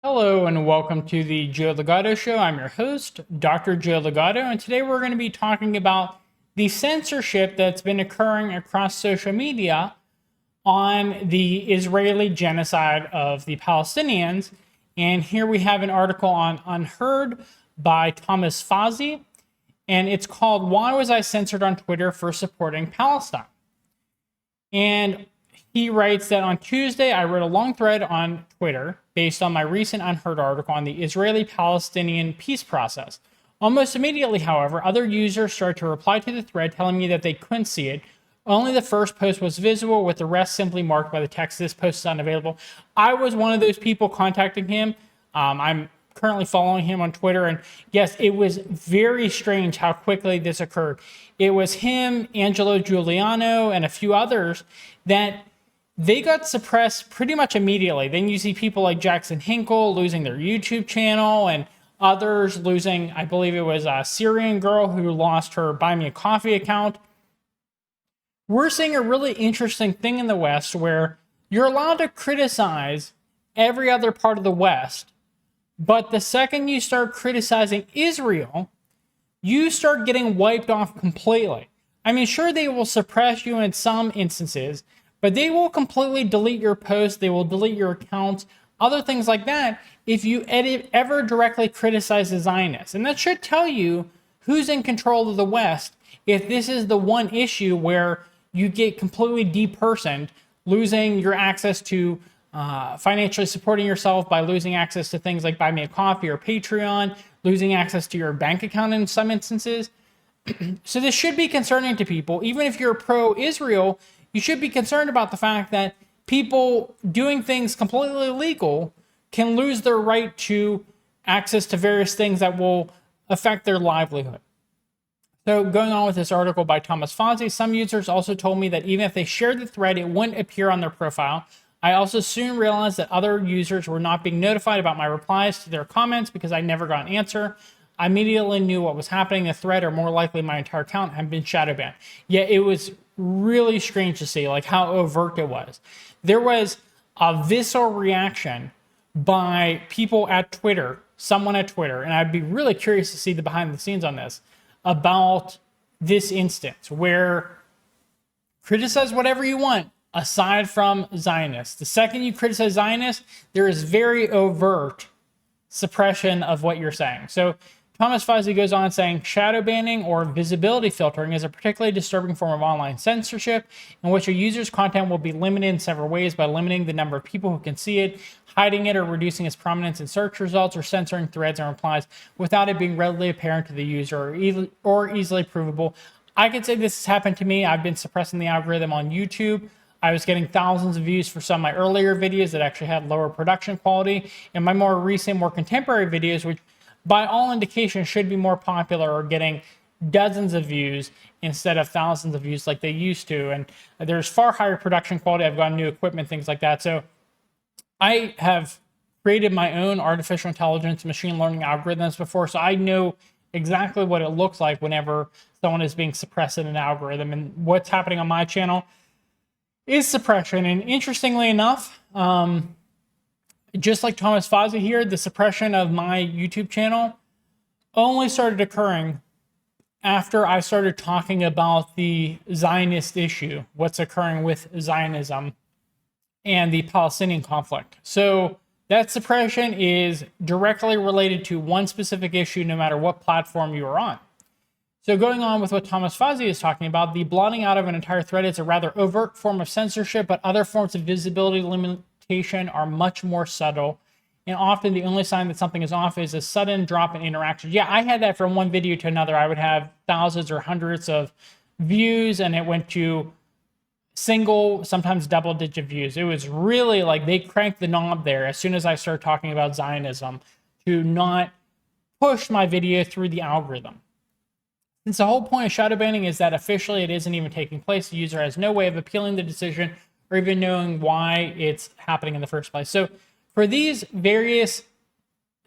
Hello and welcome to the Joe Ligato Show. I'm your host, Dr. Joe Ligato, and today we're going to be talking about the censorship that's been occurring across social media on the Israeli genocide of the Palestinians. And here we have an article on Unheard by Thomas Fazzi, and it's called "Why Was I Censored on Twitter for Supporting Palestine?" And he writes that on Tuesday, I wrote a long thread on Twitter based on my recent Unheard article on the Israeli-Palestinian peace process. Almost immediately, however, other users started to reply to the thread telling me that they couldn't see it. Only the first post was visible, with the rest simply marked by the text, "This post is unavailable." I was one of those people contacting him. I'm currently following him on Twitter, and yes, it was very strange how quickly this occurred. It was him, Angelo Giuliano, and a few others that they got suppressed pretty much immediately. Then you see people like Jackson Hinkle losing their YouTube channel, and others losing, I believe it was a Syrian girl who lost her Buy Me a Coffee account. We're seeing a really interesting thing in the West where you're allowed to criticize every other part of the West, but the second you start criticizing Israel, you start getting wiped off completely. I mean, sure, they will suppress you in some instances, but they will completely delete your posts, they will delete your accounts, other things like that, if you ever directly criticize the Zionists. And that should tell you who's in control of the West if this is the one issue where you get completely depersoned, losing your access to financially supporting yourself by losing access to things like Buy Me a Coffee or Patreon, losing access to your bank account in some instances. So this should be concerning to people. Even if you're pro-Israel, you should be concerned about the fact that people doing things completely illegal can lose their right to access to various things that will affect their livelihood. So going on with this article by Thomas Fazzi, some users also told me that even if they shared the thread, it wouldn't appear on their profile. I also soon realized that other users were not being notified about my replies to their comments because I never got an answer. I immediately knew what was happening. The thread, or more likely my entire account, had been shadow banned. Yet it was really strange to see like how overt it was. There was a visceral reaction by people at Twitter, someone at Twitter, and I'd be really curious to see the behind the scenes on this, about this instance where criticize whatever you want aside from Zionists. The second you criticize Zionists, there is very overt suppression of what you're saying. So Thomas Fazzi goes on saying, shadow banning or visibility filtering is a particularly disturbing form of online censorship in which a user's content will be limited in several ways by limiting the number of people who can see it, hiding it or reducing its prominence in search results, or censoring threads and replies without it being readily apparent to the user or easily provable. I can say this has happened to me. I've been suppressing the algorithm on YouTube. I was getting thousands of views for some of my earlier videos that actually had lower production quality, and my more recent, more contemporary videos, which by all indications should be more popular, are getting dozens of views instead of thousands of views like they used to. And there's far higher production quality. I've gotten new equipment, things like that. So I have created my own artificial intelligence, machine learning algorithms before, so I know exactly what it looks like whenever someone is being suppressed in an algorithm. And what's happening on my channel is suppression. And interestingly enough, just like Thomas Fazzi here, the suppression of my YouTube channel only started occurring after I started talking about the Zionist issue, what's occurring with Zionism and the Palestinian conflict. So that suppression is directly related to one specific issue, no matter what platform you are on. So going on with what Thomas Fazzi is talking about, the blotting out of an entire thread is a rather overt form of censorship, but other forms of visibility limitation are much more subtle. And often the only sign that something is off is a sudden drop in interaction. Yeah, I had that from one video to another. I would have thousands or hundreds of views, and it went to single, sometimes double-digit views. It was really like they cranked the knob there as soon as I started talking about Zionism to not push my video through the algorithm. Since the whole point of shadow banning is that officially it isn't even taking place, the user has no way of appealing the decision or even knowing why it's happening in the first place. So for these various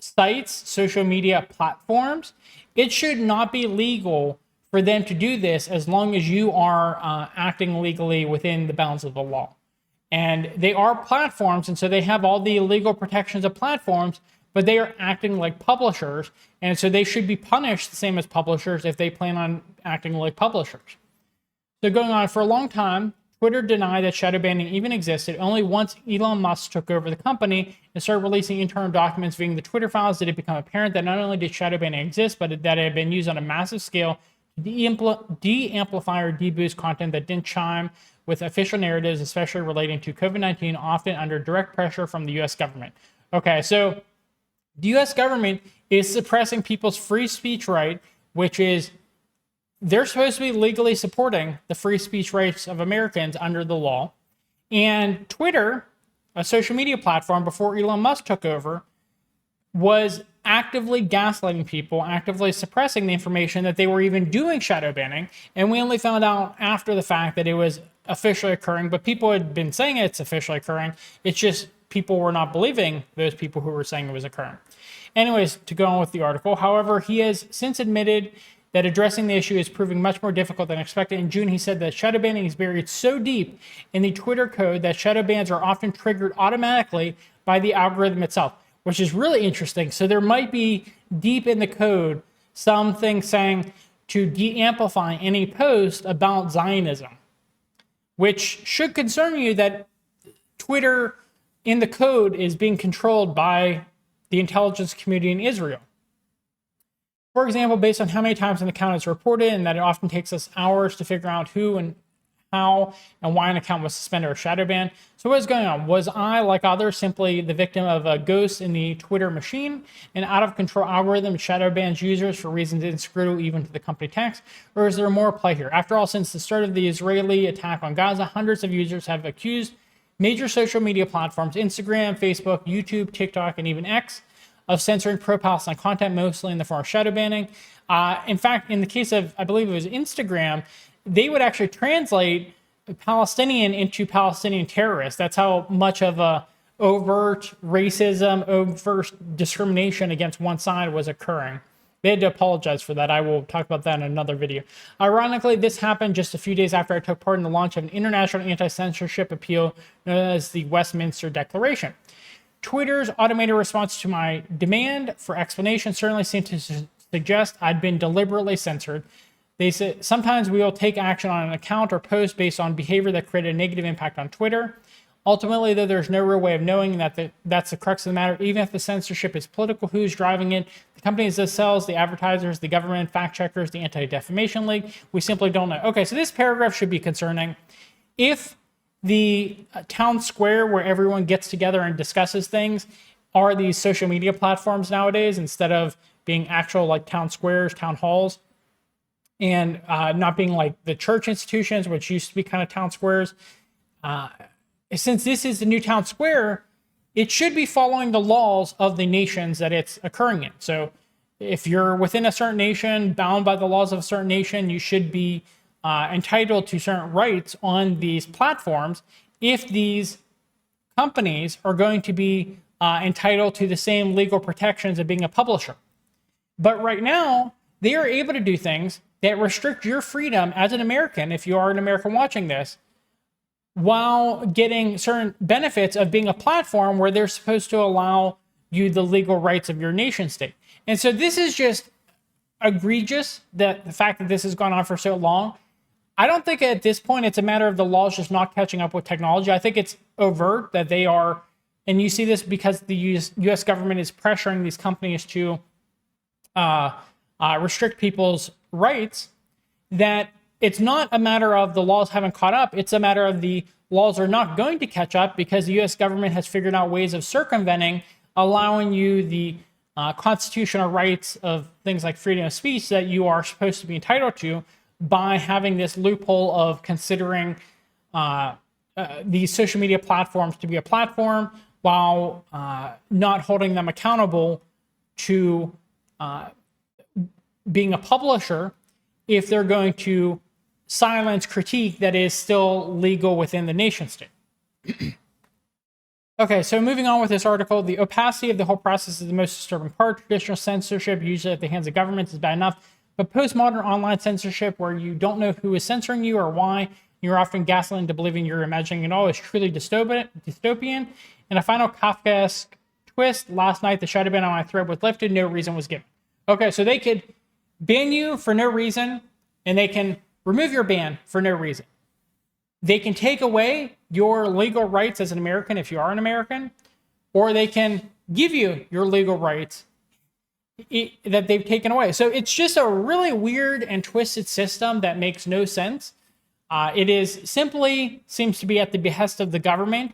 sites, social media platforms, it should not be legal for them to do this as long as you are acting legally within the bounds of the law. And they are platforms, and so they have all the legal protections of platforms, but they are acting like publishers, and so they should be punished the same as publishers if they plan on acting like publishers. So going on for a long time, Twitter denied that shadow banning even existed. Only once Elon Musk took over the company and started releasing internal documents via the Twitter files did it become apparent that not only did shadow banning exist, but that it had been used on a massive scale to de-amplify or de-boost content that didn't chime with official narratives, especially relating to COVID-19, often under direct pressure from the U.S. government. Okay, so the U.S. government is suppressing people's free speech right, which is they're supposed to be legally supporting the free speech rights of Americans under the law. And Twitter, a social media platform before Elon Musk took over, was actively gaslighting people, actively suppressing the information that they were even doing shadow banning. And we only found out after the fact that it was officially occurring, but people had been saying it's officially occurring. It's just people were not believing those people who were saying it was occurring. Anyways, to go on with the article, however, he has since admitted that addressing the issue is proving much more difficult than expected. In June, he said that shadow banning is buried so deep in the Twitter code that shadow bans are often triggered automatically by the algorithm itself, which is really interesting. So there might be deep in the code something saying to de-amplify any post about Zionism, which should concern you that Twitter in the code is being controlled by the intelligence community in Israel. For example, based on how many times an account is reported and that it often takes us hours to figure out who and how and why an account was suspended or shadow banned. So what is going on? Was I, like others, simply the victim of a ghost in the Twitter machine, an out-of-control algorithm that shadow bans users for reasons inscrutable even to the company tax? Or is there more at play here? After all, since the start of the Israeli attack on Gaza, hundreds of users have accused major social media platforms, Instagram, Facebook, YouTube, TikTok, and even X, of censoring pro-Palestine content, mostly in the form of shadow banning. In fact, in the case of, I believe it was Instagram, they would actually translate Palestinian into Palestinian terrorists. That's how much of a overt racism, overt discrimination against one side was occurring. They had to apologize for that. I will talk about that in another video. Ironically, this happened just a few days after I took part in the launch of an international anti-censorship appeal known as the Westminster Declaration. Twitter's automated response to my demand for explanation certainly seemed to suggest I'd been deliberately censored. They said sometimes we will take action on an account or post based on behavior that created a negative impact on Twitter. Ultimately, though, there's no real way of knowing that that's the crux of the matter. Even if the censorship is political, who's driving it? The companies themselves, the advertisers, the government, fact checkers, the Anti-Defamation League. We simply don't know. Okay, so this paragraph should be concerning. If the town square where everyone gets together and discusses things are these social media platforms nowadays instead of being actual like town squares, town halls, and not being like the church institutions, which used to be kind of town squares. Since this is the new town square, it should be following the laws of the nations that it's occurring in. So if you're within a certain nation, bound by the laws of a certain nation, you should be entitled to certain rights on these platforms if these companies are going to be entitled to the same legal protections of being a publisher. But right now, they are able to do things that restrict your freedom as an American, if you are an American watching this, while getting certain benefits of being a platform where they're supposed to allow you the legal rights of your nation state. And so this is just egregious, that the fact that this has gone on for so long. I don't think at this point it's a matter of the laws just not catching up with technology. I think it's overt that they are, and you see this because the U.S. government is pressuring these companies to restrict people's rights, that it's not a matter of the laws haven't caught up. It's a matter of the laws are not going to catch up because the U.S. government has figured out ways of circumventing, allowing you the constitutional rights of things like freedom of speech that you are supposed to be entitled to, by having this loophole of considering these social media platforms to be a platform while not holding them accountable to being a publisher if they're going to silence critique that is still legal within the nation state. Okay, so moving on with this article, the opacity of the whole process is the most disturbing part. Traditional censorship, usually at the hands of governments, is bad enough. But postmodern online censorship, where you don't know who is censoring you or why, You're often gaslighting into believing you're imagining it all is truly dystopian. And a final Kafkaesque twist, last night the shadow ban on my thread was lifted, no reason was given. Okay, so they could ban you for no reason, and they can remove your ban for no reason. They can take away your legal rights as an American if you are an American, or they can give you your legal rights that they've taken away. So it's just a really weird and twisted system that makes no sense. It is simply seems to be at the behest of the government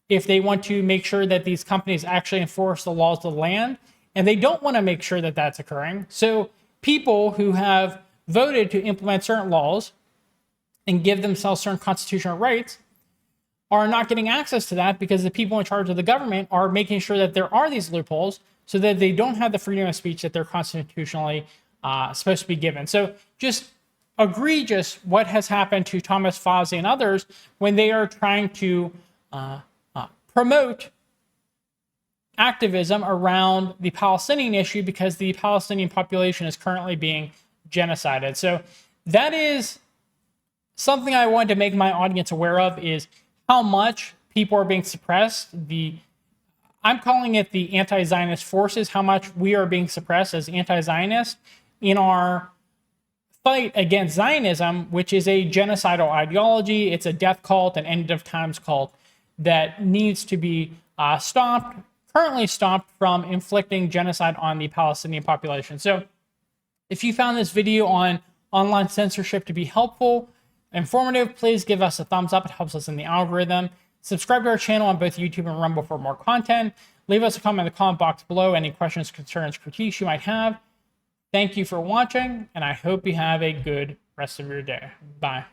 if they want to make sure that these companies actually enforce the laws of the land, and they don't want to make sure that that's occurring. So people who have voted to implement certain laws and give themselves certain constitutional rights are not getting access to that because the people in charge of the government are making sure that there are these loopholes so that they don't have the freedom of speech that they're constitutionally supposed to be given. So just egregious what has happened to Thomas Fauci and others when they are trying to promote activism around the Palestinian issue because the Palestinian population is currently being genocided. So that is something I wanted to make my audience aware of, is how much people are being suppressed. I'm calling it the anti-Zionist forces, how much we are being suppressed as anti-Zionists in our fight against Zionism, which is a genocidal ideology. It's a death cult, an end of times cult that needs to be currently stopped from inflicting genocide on the Palestinian population. So if you found this video on online censorship to be helpful, informative, please give us a thumbs up. It helps us in the algorithm. Subscribe to our channel on both YouTube and Rumble for more content. Leave us a comment in the comment box below, any questions, concerns, critiques you might have. Thank you for watching, and I hope you have a good rest of your day. Bye.